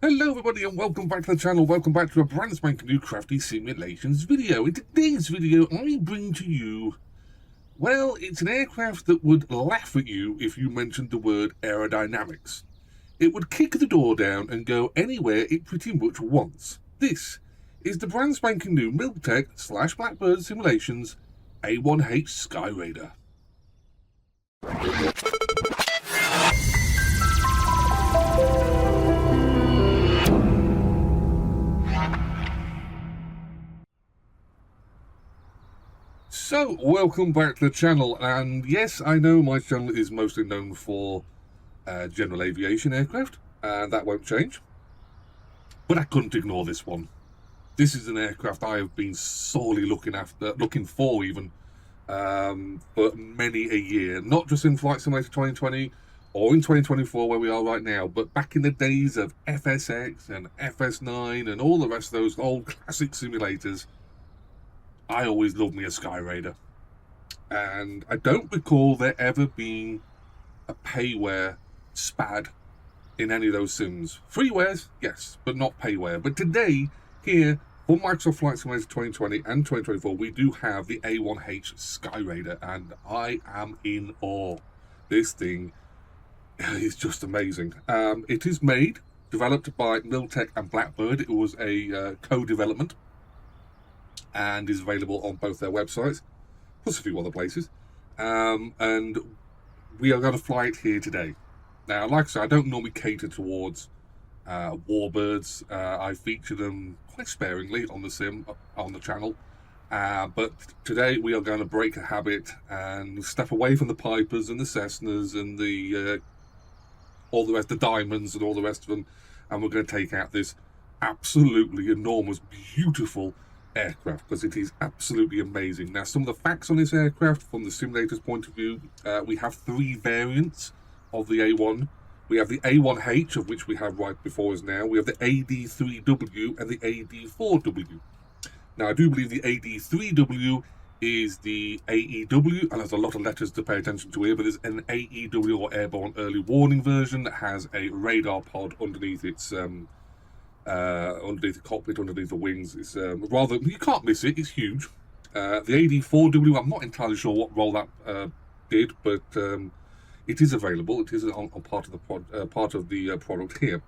Hello everybody and welcome back to the channel. Welcome back to a brand spanking new crafty simulations video. In today's video I bring to you, well, it's an aircraft that would laugh at you if you mentioned the word aerodynamics. It would kick the door down and go anywhere it pretty much wants. This is the brand spanking new Miltech / Blackbird simulations A1H Skyraider. So, welcome back to the channel, and yes, I know my channel is mostly known for general aviation aircraft, and that won't change, but I couldn't ignore this one. This is an aircraft I have been sorely looking for even, for many a year, not just in Flight Simulator 2020 or in 2024 where we are right now, but back in the days of FSX and FS9 and all the rest of those old classic simulators. I always loved me a Skyraider, and I don't recall there ever being a payware SPAD in any of those sims. Freewares, yes, but not payware. But today, here, for Microsoft Flight Simulator 2020 and 2024, we do have the A1H Skyraider, and I am in awe. This thing is just amazing. It is developed by Miltech and Blackbird. It was a co-development, and is available on both their websites, plus a few other places. And we are going to fly it here today. Now, like I said, I don't normally cater towards warbirds. I feature them quite sparingly on the channel. But today we are going to break a habit and step away from the Pipers and the Cessnas and the all the rest, the Diamonds and all the rest of them, and we're going to take out this absolutely enormous, beautiful aircraft, because it is absolutely amazing. Now, some of the facts on this aircraft from the simulator's point of view: we have 3 variants of the A1. We have the A1H, of which we have right before us now. We have the AD3W and the AD4W. Now, I do believe the AD3W is the AEW, and there's a lot of letters to pay attention to here, but there's an AEW, or Airborne Early Warning version, that has a radar pod underneath its underneath the cockpit, underneath the wings. It's rather, you can't miss it, it's huge. The AD4W, I'm not entirely sure what role that did, but it is available. It is on part of the product here.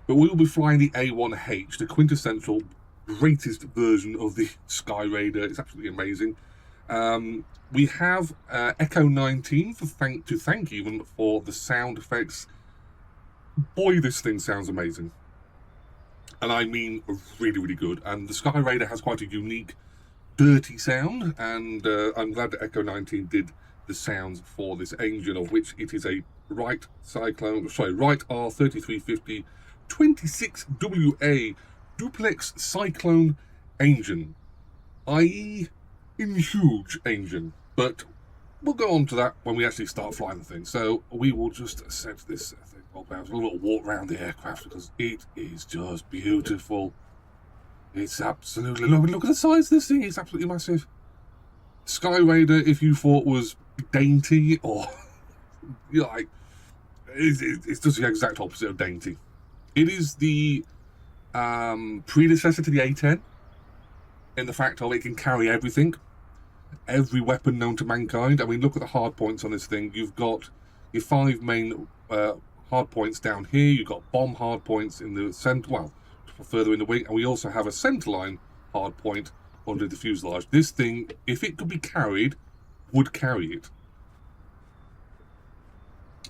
But we will be flying the A1H, the quintessential greatest version of the Skyraider. It's absolutely amazing. We have Echo 19 to thank even for the sound effects. Boy, this thing sounds amazing. And I mean really, really good. And the Skyraider has quite a unique, dirty sound, and I'm glad that Echo 19 did the sounds for this engine, of which it is a Wright R3350 26WA duplex Cyclone engine, i.e. in huge engine. But we'll go on to that when we actually start flying the thing. So we will just set this thing up. Have a little walk around the aircraft, because it is just beautiful. It's absolutely, look at the size of this thing. It's absolutely massive. Skyraider, if you thought was dainty, or you're like, it's just the exact opposite of dainty. It is the predecessor to the A10 in the fact of it can carry everything, every weapon known to mankind. I mean, look at the hard points on this thing. You've got your 5 main hard points down here. You've got bomb hard points in the center, well, further in the wing, and we also have a centerline hard point under the fuselage. This thing, if it could be carried, would carry it.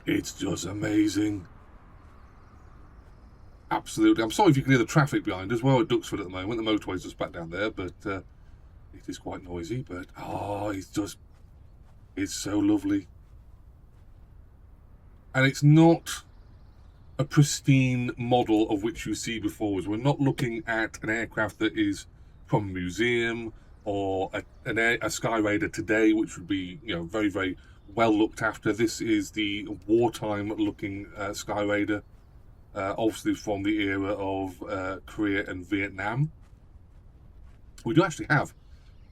It's just amazing. Absolutely. I'm sorry if you can hear the traffic behind us. Well, at Duxford at the moment, the motorway's just back down there, but it is quite noisy. But oh, it's so lovely. And it's not a pristine model of which you see before us. We're not looking at an aircraft that is from a museum, or a Skyraider today, which would be, you know, very, very well looked after. This is the wartime looking Skyraider, obviously from the era of Korea and Vietnam. We do actually have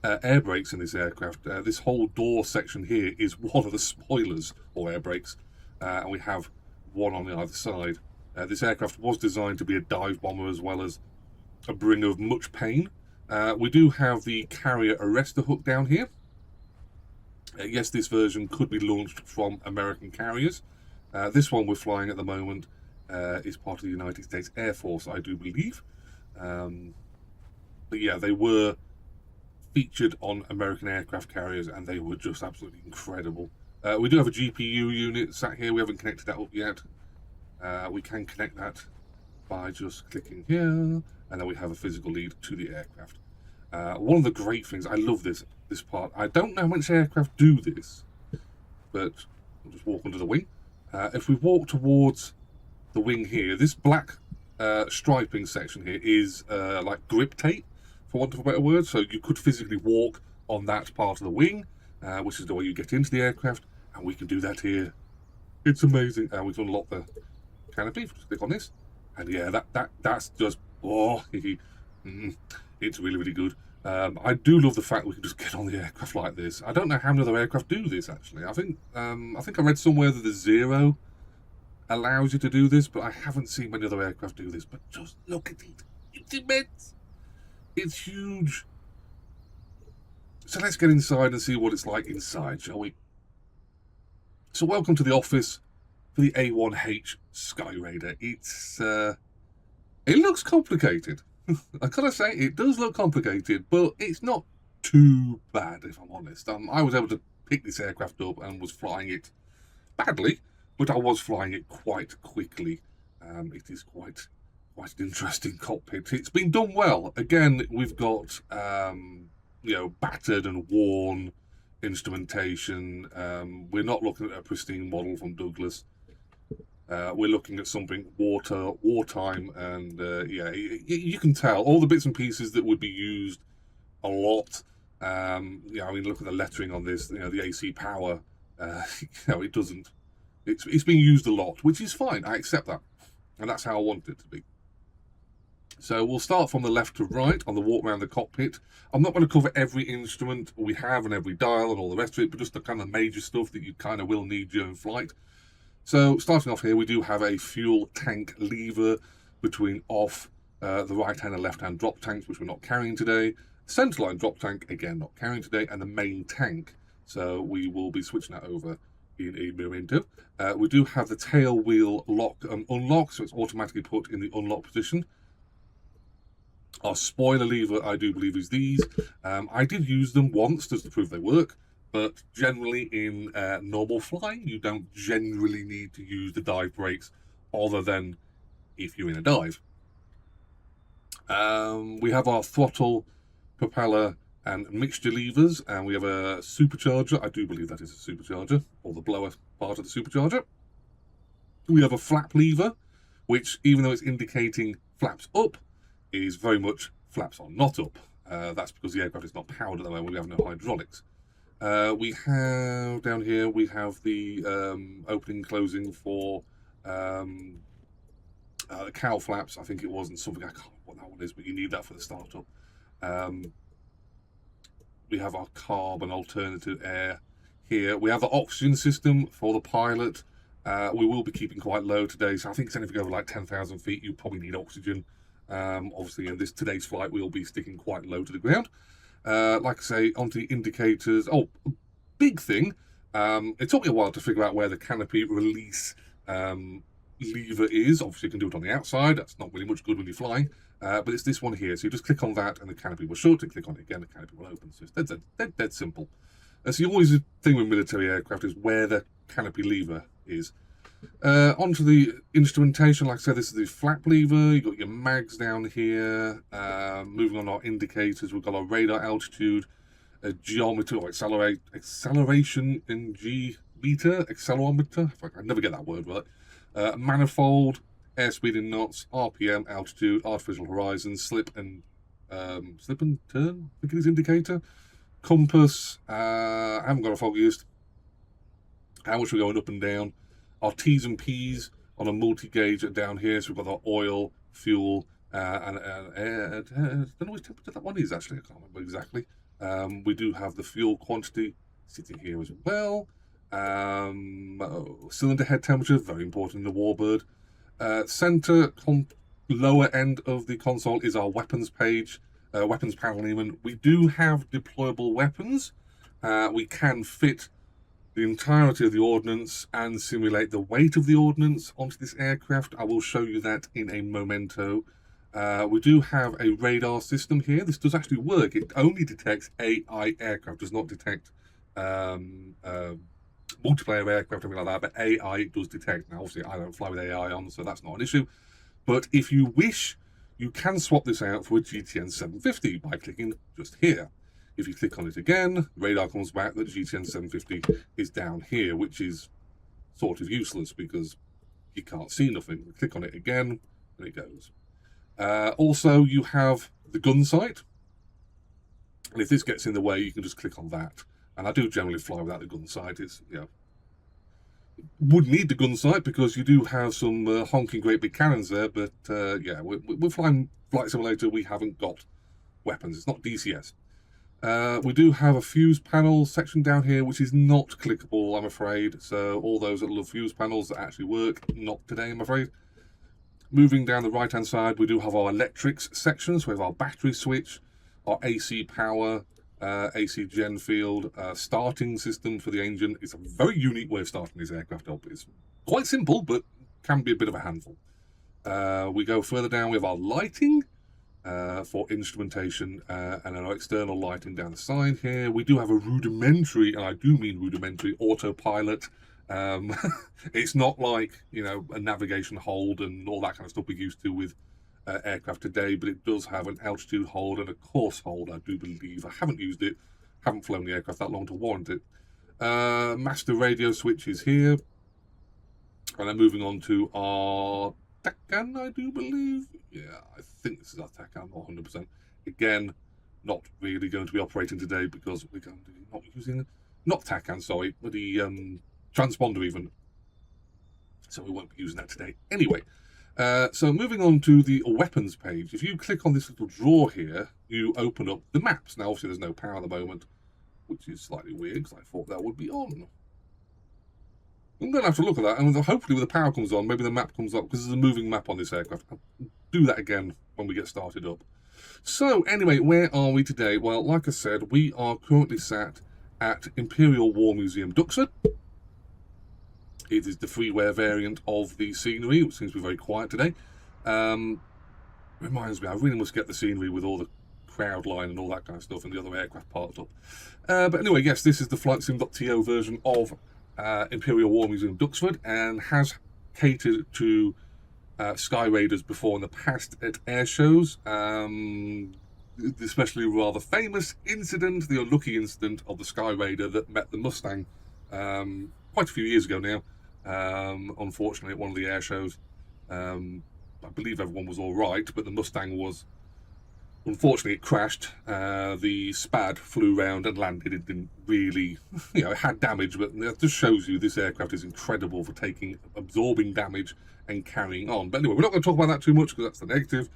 air brakes in this aircraft. This whole door section here is one of the spoilers or air brakes, and we have one on the either side. This aircraft was designed to be a dive bomber as well as a bringer of much pain. We do have the carrier arrestor hook down here. Yes, this version could be launched from American carriers. This one we're flying at the moment is part of the United States Air Force, I do believe. But yeah, they were featured on American aircraft carriers, and they were just absolutely incredible. We do have a GPU unit sat here. We haven't connected that up yet. We can connect that by just clicking here, and then we have a physical lead to the aircraft. One of the great things, I love this part. I don't know how much aircraft do this, but we'll just walk under the wing. If we walk towards the wing here, this black striping section here is like grip tape, for want of a better word. So you could physically walk on that part of the wing, which is the way you get into the aircraft, and we can do that here. It's amazing. We can unlock the canopy. Just click on this, and yeah, that's just it's really, really good. I do love the fact we can just get on the aircraft like this. I don't know how many other aircraft do this actually. I think I read somewhere that the Zero allows you to do this, but I haven't seen many other aircraft do this. But just look at it. It's immense. It's huge. So let's get inside and see what it's like inside, shall we? So welcome to the office for the A1H Skyraider. It looks complicated. I gotta say, it does look complicated, but it's not too bad, if I'm honest. I was able to pick this aircraft up and was flying it badly, but I was flying it quite quickly. It is quite an interesting cockpit. It's been done well. Again, we've got battered and worn instrumentation. We're not looking at a pristine model from Douglas. We're looking at something wartime, and you can tell all the bits and pieces that would be used a lot. Look at the lettering on this. The AC power. It doesn't. It's being used a lot, which is fine. I accept that, and that's how I want it to be. So we'll start from the left to right on the walk around the cockpit. I'm not going to cover every instrument we have and every dial and all the rest of it, but just the kind of major stuff that you kind of will need during flight. So starting off here, we do have a fuel tank lever between off the right-hand and left-hand drop tanks, which we're not carrying today. Centerline drop tank, again, not carrying today, and the main tank. So we will be switching that over in a minute. We do have the tail wheel lock and unlock, so it's automatically put in the unlock position. Our spoiler lever, I do believe, is these. I did use them once just to prove they work. But generally in normal flying, you don't generally need to use the dive brakes other than if you're in a dive. We have our throttle, propeller, and mixture levers, and we have a supercharger. I do believe that is a supercharger, or the blower part of the supercharger. We have a flap lever, which, even though it's indicating flaps up, is very much flaps are not up. That's because the aircraft is not powered at the moment. We have no hydraulics. We have down here, we have the opening and closing for the cowl flaps, I think it was, and something, I can't remember what that one is, but you need that for the startup. We have our carb and alternative air here. We have the oxygen system for the pilot. We will be keeping quite low today, so I think it's anything over like 10,000 feet, you probably need oxygen. Obviously, in today's flight, we'll be sticking quite low to the ground. Like I say, onto the indicators. Oh, big thing. It took me a while to figure out where the canopy release lever is. Obviously, you can do it on the outside. That's not really much good when you're flying. But it's this one here. So you just click on that and the canopy will shut, and click on it again, the canopy will open. So it's dead simple. So always the thing with military aircraft is where the canopy lever is. Onto the instrumentation, like I said, this is the flap lever. You've got your mags down here. Moving on our indicators, we've got our radar altitude, a geometer or acceleration in G meter, accelerometer. I never get that word right. Manifold, airspeed in knots, RPM, altitude, artificial horizon, slip and turn, I think it is indicator. Compass, I haven't got a focused. How much we're going up and down. Our T's and P's on a multi-gauge down here. So we've got our oil, fuel, and air. I don't know which temperature that one is actually. I can't remember exactly. We do have the fuel quantity sitting here as well. Cylinder head temperature, very important in the Warbird. Center lower end of the console is our weapons page, weapons panel even. We do have deployable weapons. We can fit the entirety of the ordnance and simulate the weight of the ordnance onto this aircraft. I will show you that in a momento. We do have a radar system here. This does actually work. It only detects AI aircraft, does not detect multiplayer aircraft, something like that, but AI it does detect. Now, obviously, I don't fly with AI on, so that's not an issue. But if you wish, you can swap this out for a GTN 750 by clicking just here. If you click on it again, radar comes back that GTN 750 is down here, which is sort of useless because you can't see nothing. Click on it again, and it goes. Also, you have the gun sight. And if this gets in the way, you can just click on that. And I do generally fly without the gun sight. It's, you know, would need the gun sight because you do have some honking great big cannons there. But yeah, we're flying Flight Simulator. We haven't got weapons. It's not DCS. We do have a fuse panel section down here, which is not clickable, I'm afraid. So all those that love fuse panels that actually work, not today, I'm afraid. Moving down the right-hand side, we do have our electrics section. So we have our battery switch, our AC power, AC gen field, starting system for the engine. It's a very unique way of starting this aircraft up. It's quite simple, but can be a bit of a handful. We go further down, we have our lighting for instrumentation and our external lighting down the side here. We do have a rudimentary, and I do mean rudimentary, autopilot. It's not like, you know, a navigation hold and all that kind of stuff we're used to with aircraft today, but it does have an altitude hold and a course hold, I do believe. I haven't used it, haven't flown the aircraft that long to warrant it. Master radio switch is here. And then moving on to our TACAN, I do believe. Yeah, I think this is our TACAN, not 100%. Again, not really going to be operating today because we're going to be not using, not TACAN, sorry, but the transponder even. So we won't be using that today. Anyway, so moving on to the weapons page. If you click on this little drawer here, you open up the maps. Now, obviously, there's no power at the moment, which is slightly weird because I thought that would be on. I'm going to have to look at that, and hopefully when the power comes on, maybe the map comes up, because there's a moving map on this aircraft. I'll do that again when we get started up. So, anyway, where are we today? Well, like I said, we are currently sat at Imperial War Museum, Duxford. It is the freeware variant of the scenery, which seems to be very quiet today. Reminds me, I really must get the scenery with all the crowd line and all that kind of stuff, and the other aircraft parked up. But anyway, yes, this is the flightsim.to version of Imperial War Museum Duxford, and has catered to Skyraiders before in the past at air shows, especially rather famous incident, the unlucky incident of the Skyraider that met the Mustang quite a few years ago now, unfortunately at one of the air shows. I believe everyone was all right, but the Mustang was, unfortunately, it crashed. The SPAD flew round and landed. It didn't really, you know, it had damage, but that just shows you this aircraft is incredible for absorbing damage and carrying on. But anyway, we're not going to talk about that too much because that's the negative.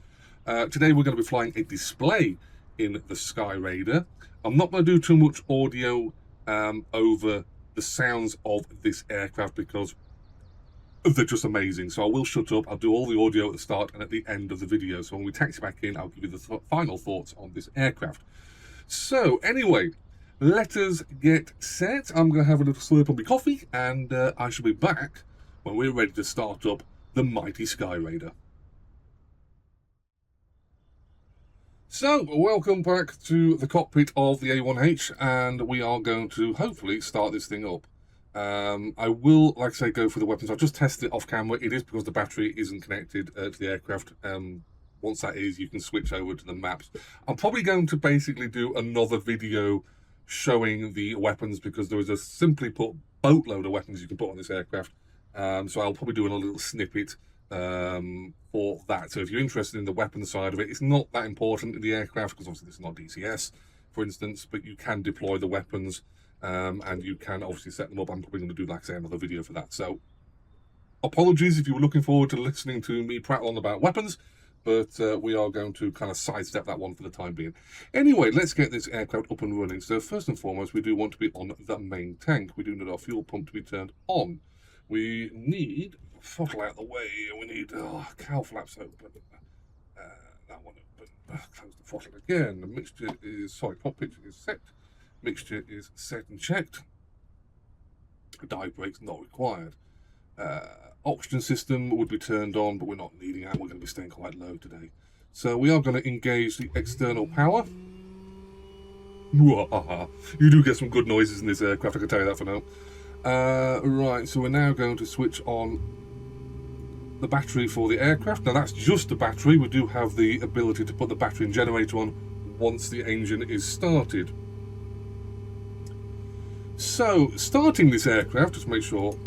Today we're going to be flying a display in the Skyraider. I'm not going to do too much audio over the sounds of this aircraft because they're just amazing. So I will shut up. I'll do all the audio at the start and at the end of the video. So when we taxi back in, I'll give you the final thoughts on this aircraft. So anyway, let us get set. I'm going to have a little slurp on my coffee, and I shall be back when we're ready to start up the mighty Skyraider. So, welcome back to the cockpit of the A1H, and we are going to hopefully start this thing up. I will, like I say, go for the weapons. I've just tested it off camera. It is because the battery isn't connected to the aircraft. Once that is, you can switch over to the maps. I'm probably going to basically do another video showing the weapons because there is a simply put boatload of weapons you can put on this aircraft. So I'll probably do a little snippet for that. So if you're interested in the weapon side of it, it's not that important in the aircraft because obviously this is not DCS, for instance, but you can deploy the weapons and you can obviously set them up. I'm probably going to do, like I say, another video for that. So apologies if you were looking forward to listening to me prattle on about weapons, but we are going to kind of sidestep that one for the time being. Anyway, let's get this aircraft up and running. So first and foremost, we do want to be on the main tank. We do need our fuel pump to be turned on. We need throttle out the way. We need cowl flaps open. That one open. Close the throttle again. The mixture is cockpit is set. Mixture is set and checked. Dive brakes not required. Oxygen system would be turned on, but we're not needing that. We're going to be staying quite low today. So we are going to engage the external power. You do get some good noises in this aircraft, I can tell you that for now. Right, so we're now going to switch on the battery for the aircraft. Now that's just the battery. We do have the ability to put the battery and generator on once the engine is started. So, starting this aircraft, just make sure.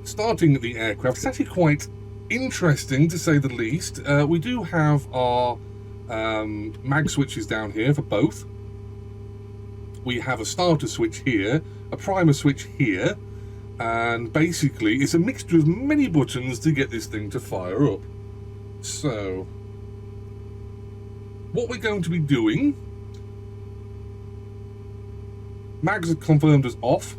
Starting the aircraft, it's actually quite interesting to say the least. We do have our mag switches down here for both. We have a starter switch here, a primer switch here, and basically it's a mixture of many buttons to get this thing to fire up. So, what we're going to be doing, mags are confirmed as off.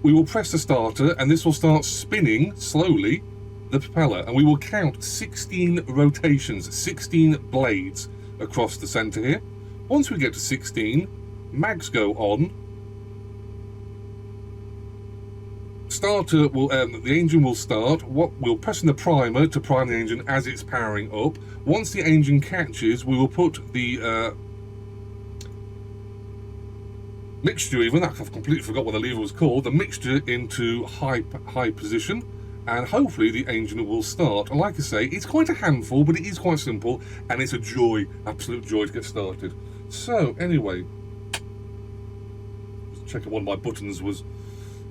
We will press the starter and this will start spinning slowly the propeller, and we will count 16 rotations, 16 blades across the center here. Once we get to 16, mags go on. Starter will, the engine will start. We'll press in the primer to prime the engine as it's powering up. Once the engine catches, we will put the mixture, even I've completely forgot what the lever was called, the mixture into high position, and hopefully the engine will start. And like I say, it's quite a handful, but it is quite simple, and it's a joy, absolute joy to get started. So anyway, just checking one of my buttons was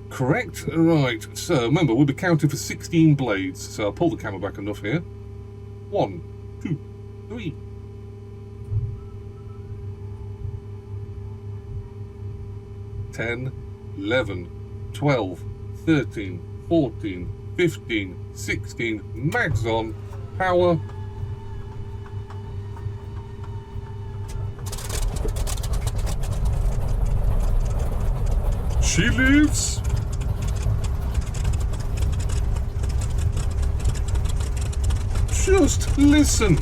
correct. Right, so remember, we'll be counting for 16 blades, so I'll pull the camera back enough here. 1, 2, 3. 10, 11, 12, 13, 14, 15, 16, mags on, power. She leaves. Just listen.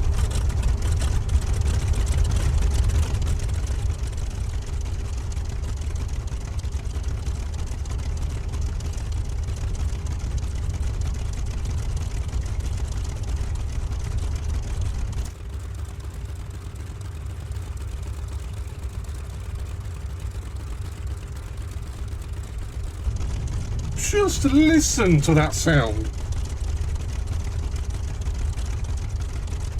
Just listen to that sound.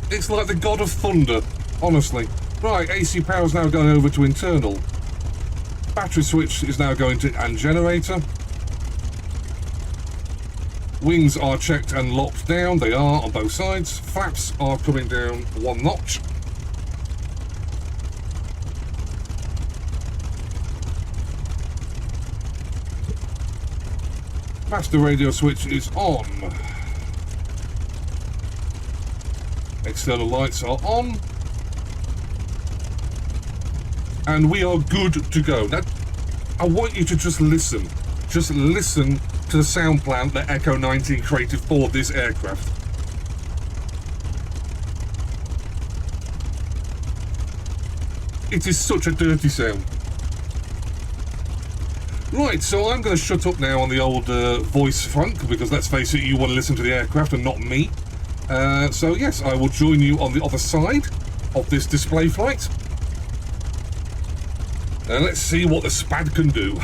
It's like the god of thunder, honestly. Right, AC power is now going over to internal. Battery switch is now going to and generator. Wings are checked and locked down. They are on both sides. Flaps are coming down 1 notch. Master radio switch is on. External lights are on. And we are good to go. Now, I want you to just listen. Just listen to the sound plan that Echo 19 created for this aircraft. It is such a dirty sound. Right, so I'm going to shut up now on the old voice front, because let's face it, you want to listen to the aircraft and not me. So yes, I will join you on the other side of this display flight. And let's see what the SPAD can do.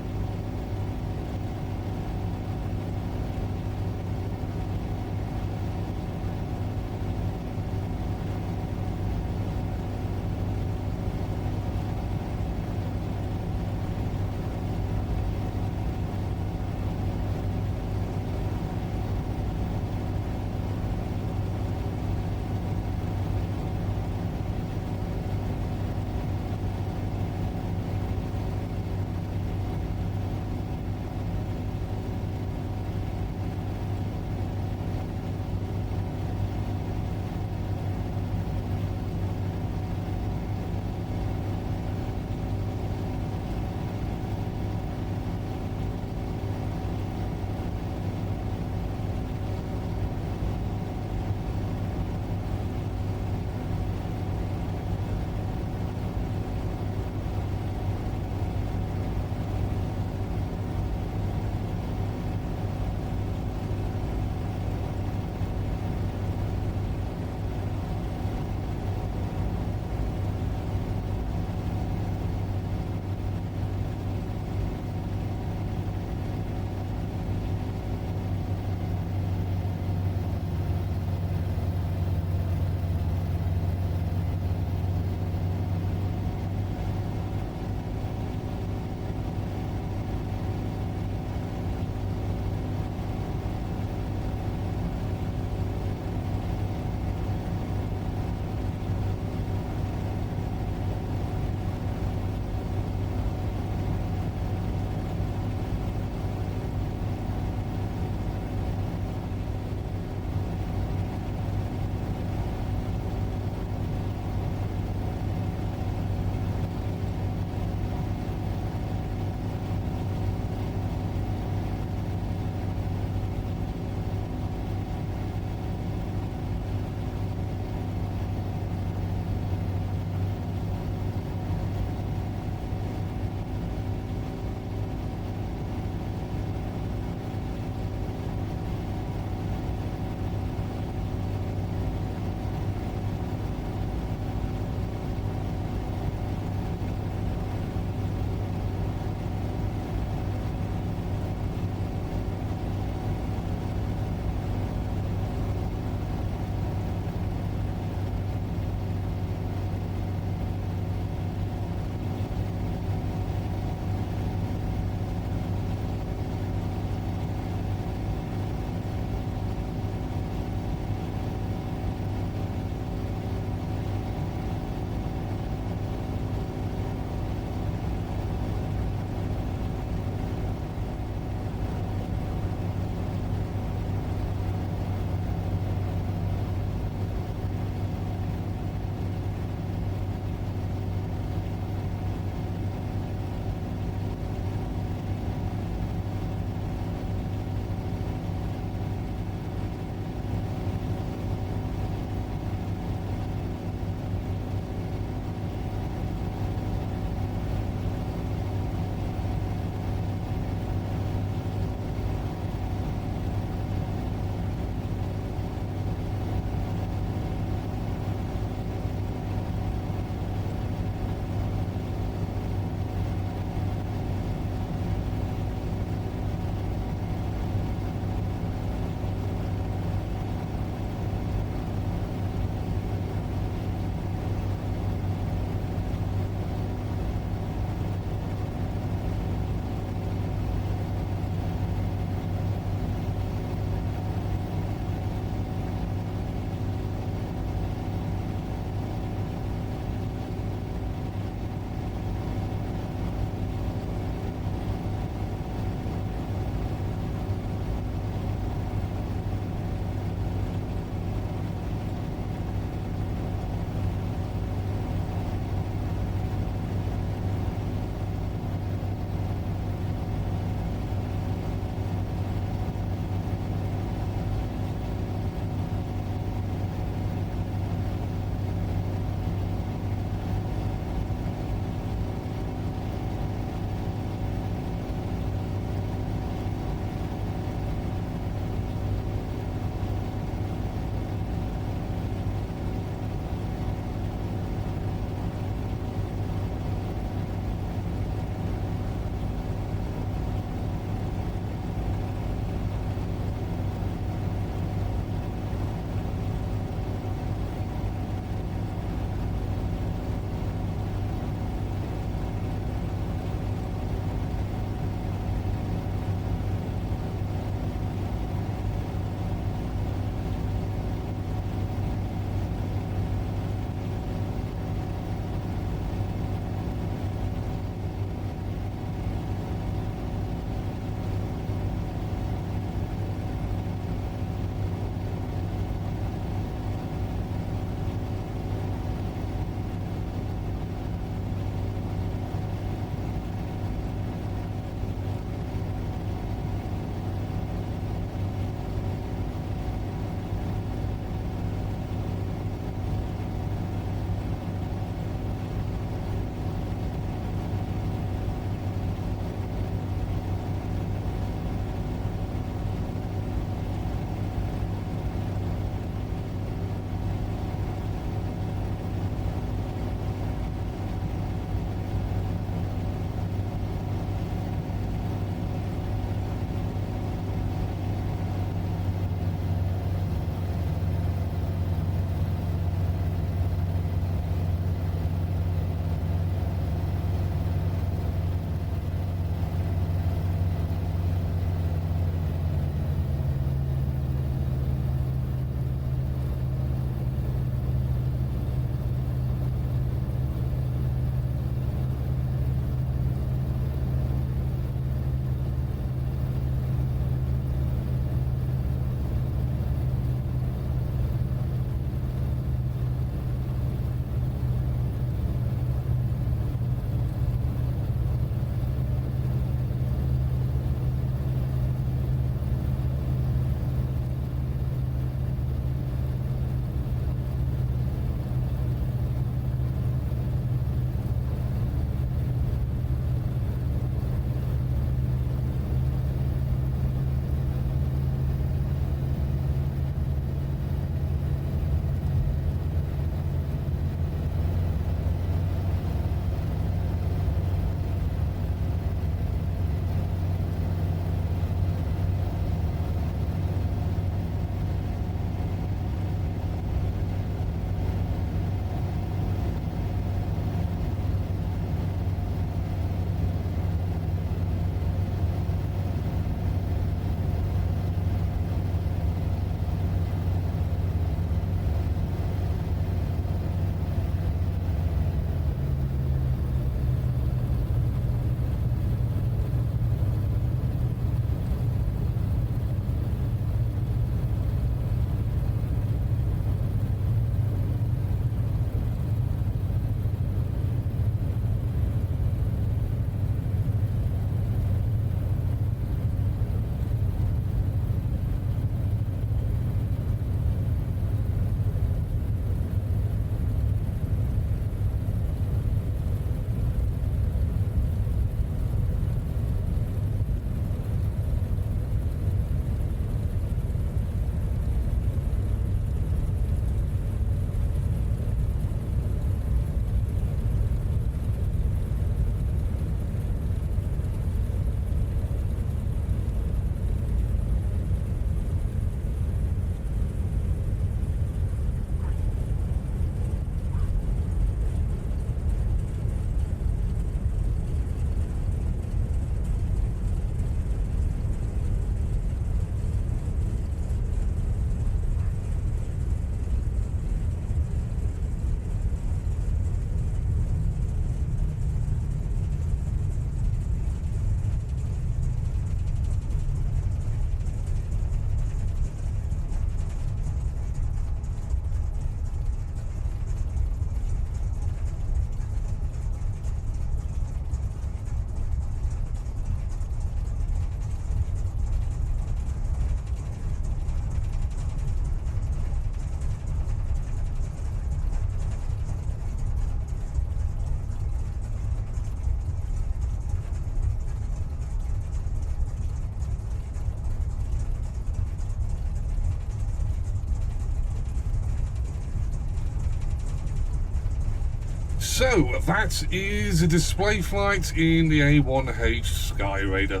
So that is a display flight in the A1H Skyraider.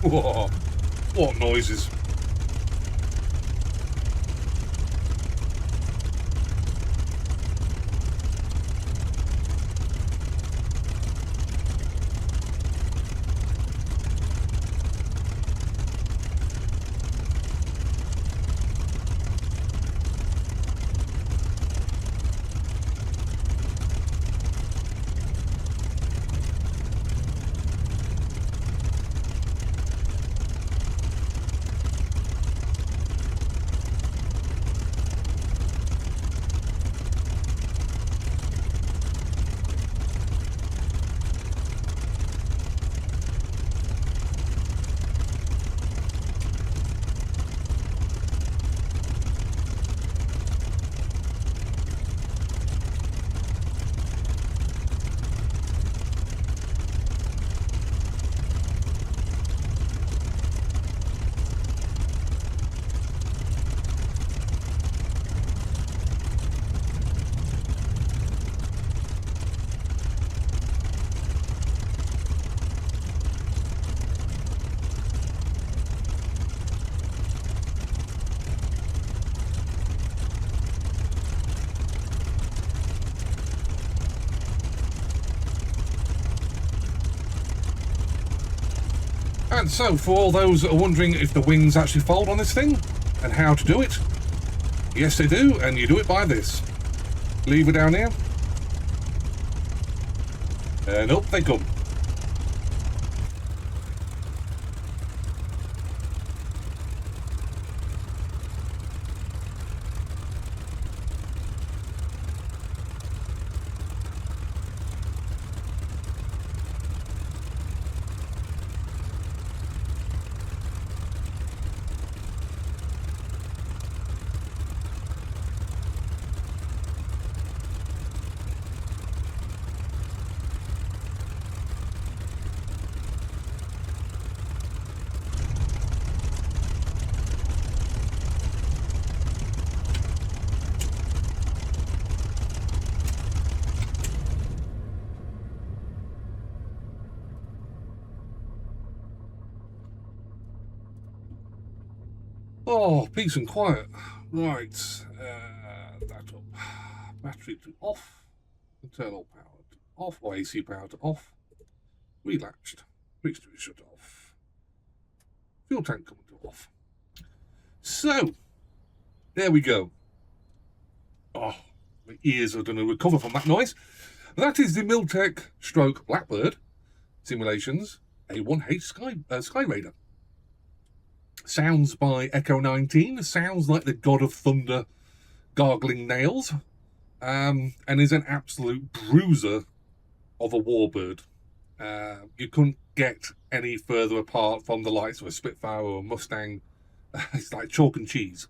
Whoa, what noises. And so, for all those that are wondering if the wings actually fold on this thing, and how to do it, yes they do, and you do it by this. Lever down here, and up they come. Oh, peace and quiet. Right, that up. Battery to off. Internal power to off, or AC power to off. Relatched. Reach to be shut off. Fuel tank coming to off. So, there we go. Oh, my ears are going to recover from that noise. That is the Miltech stroke Blackbird simulations A1H Skyraider. Sounds by Echo 19, sounds like the God of Thunder gargling nails, and is an absolute bruiser of a warbird. You couldn't get any further apart from the likes of a Spitfire or a Mustang. It's like chalk and cheese.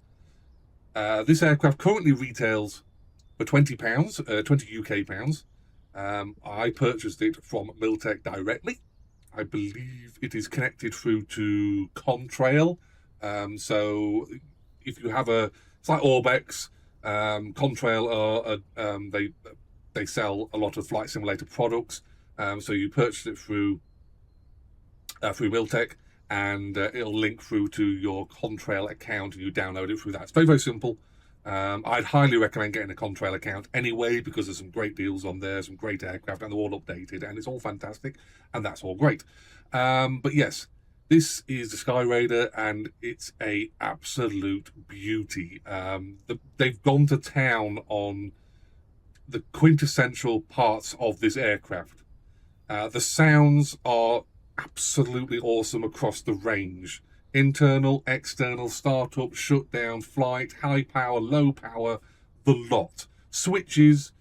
This aircraft currently retails for £20, 20 UK pounds. I purchased it from Miltech directly. I believe it is connected through to Contrail. So if you have it's like Orbex, Contrail they sell a lot of flight simulator products. So you purchase it through Miltech, and it'll link through to your Contrail account, and you download it through that. It's very, very simple. I'd highly recommend getting a Contrail account anyway, because there's some great deals on there, some great aircraft, and they're all updated, and it's all fantastic, and that's all great. But yes, this is the Skyraider, and it's a absolute beauty. They've gone to town on the quintessential parts of this aircraft. The sounds are absolutely awesome across the range. Internal, external, startup, shutdown, flight, high power, low power, the lot. Switches,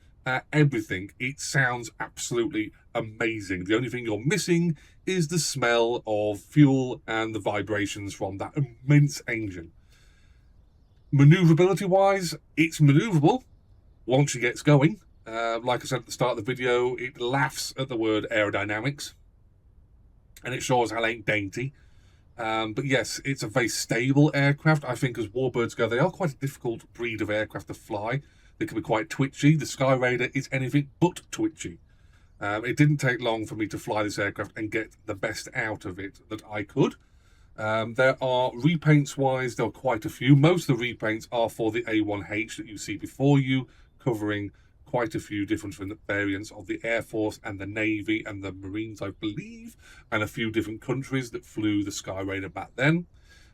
everything. It sounds absolutely amazing. The only thing you're missing is the smell of fuel and the vibrations from that immense engine. Maneuverability wise, it's maneuverable once it gets going. Like I said at the start of the video, it laughs at the word aerodynamics, and it shows how it ain't dainty. But yes, it's a very stable aircraft. I think as warbirds go, they are quite a difficult breed of aircraft to fly. They can be quite twitchy. The Skyraider is anything but twitchy. It didn't take long for me to fly this aircraft and get the best out of it that I could. There are repaints wise, there are quite a few. Most of the repaints are for the A1H that you see before you, covering quite a few different variants of the Air Force and the Navy and the Marines, I believe, and a few different countries that flew the Skyraider back then.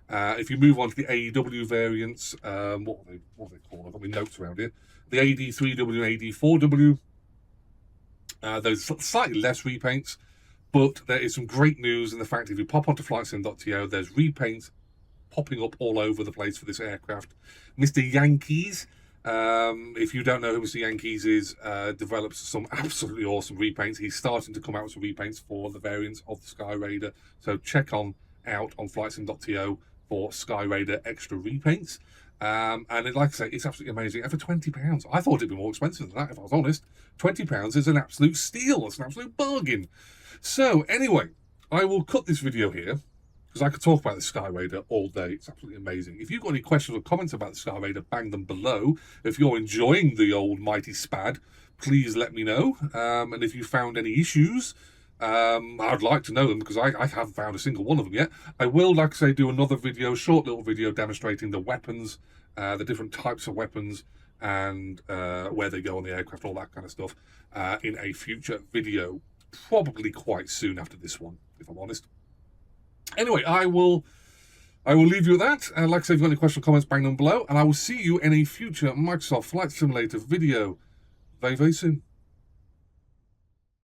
If you move on to the AEW variants, what are they called? I've got my notes around here. The AD3W and AD4W, there's slightly less repaints, but there is some great news in the fact if you pop onto flightsim.to, there's repaints popping up all over the place for this aircraft. Mr. Yankees, if you don't know who Mr. Yankees is, develops some absolutely awesome repaints. He's starting to come out with some repaints for the variants of the Skyraider, so check out on flightsim.to for Skyraider extra repaints. And like I say, it's absolutely amazing. And for £20, I thought it'd be more expensive than that, if I was honest. £20 is an absolute steal. It's an absolute bargain. So anyway, I will cut this video here because I could talk about the Skyraider all day. It's absolutely amazing. If you've got any questions or comments about the Skyraider, bang them below. If you're enjoying the old mighty Spad, please let me know. And if you found any issues, I'd like to know them because I haven't found a single one of them yet. I will, like I say, do another video, short little video demonstrating the weapons, the different types of weapons, and where they go on the aircraft, all that kind of stuff, in a future video, probably quite soon after this one, if I'm honest. Anyway, I will leave you at that. Like I say, if you've got any questions or comments, bang them below, and I will see you in a future Microsoft Flight Simulator video very, very soon.